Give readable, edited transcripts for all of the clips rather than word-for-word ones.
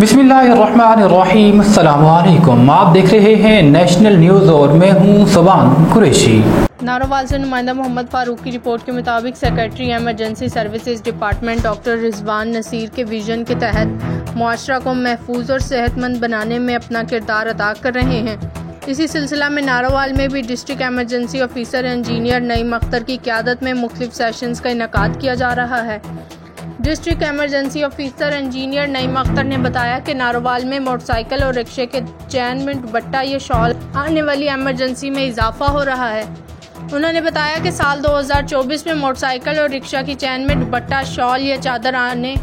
बिस्मिल्लाहिर्रहमानिर्रहीम। अस्सलामुअलैकुम। आप देख रहे हैं नेशनल न्यूज़ और मैं हूं सुबान कुरैशी। नारोवाल से नुमाइंदा मोहम्मद फारूक की रिपोर्ट के मुताबिक secretary emergency services department doctor Rizwan Naseer के विजन के तहत मुआशरा को महफूज और सेहतमंद बनाने में अपना किरदार अदा कर रहे हैं। इसी सिलसिला में नारोवाल में भी district emergency officer engineer Naeem Akhtar की क़यादत में मुख्तलिफ सेशंस का इनेकाद किया जा रहा है। District emergency officer engineer Naeem Akhtar ने बताया कि नारोवाल में मोटरसाइकिल और रिक्शे के चैन में दुपट्टा या शॉल आने वाली एमरजेंसी में इजाफा हो रहा है। उन्होंने बताया कि साल 2024 में मोटरसाइकिल और रिक्शा की चैन में दुपट्टा, शॉल या चादर आने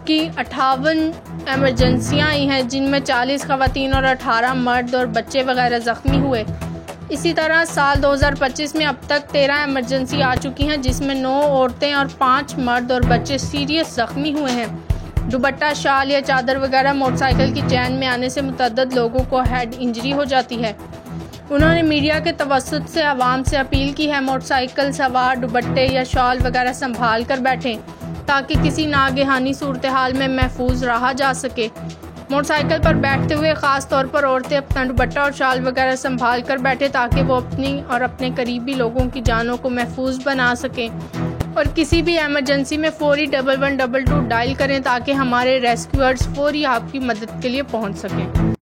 की 58 एमरजेंसियाँ आई हैं, जिनमें 40 ख़वातीन और 18 मर्द और बच्चे वगैरह ज़ख्मी हुए। इसी तरह साल 2025 में अब तक 13 एमरजेंसी आ चुकी हैं, जिसमें 9 औरतें और 5 मर्द और बच्चे सीरियस ज़ख्मी हुए हैं। दुपट्टा, शाल या चादर वगैरह मोटरसाइकिल की चैन में आने से मुतअद्दिद लोगों को हेड इंजरी हो जाती है। उन्होंने मीडिया के तवस्सुत से आवाम से अपील की है मोटरसाइकिल सवार दुपट्टे या शॉल वगैरह संभाल कर बैठें ताकि किसी नागहानी सूरत हाल में महफूज रहा जा सके। मोटरसाइकिल पर बैठते हुए ख़ास तौर पर औरतें अपना दुपट्टा और शाल वगैरह संभाल कर बैठे ताकि वो अपनी और अपने करीबी लोगों की जानों को महफूज बना सकें और किसी भी एमरजेंसी में फौरी 1112 डायल करें ताकि हमारे रेस्क्यूअर्स फौरी आपकी मदद के लिए पहुंच सकें।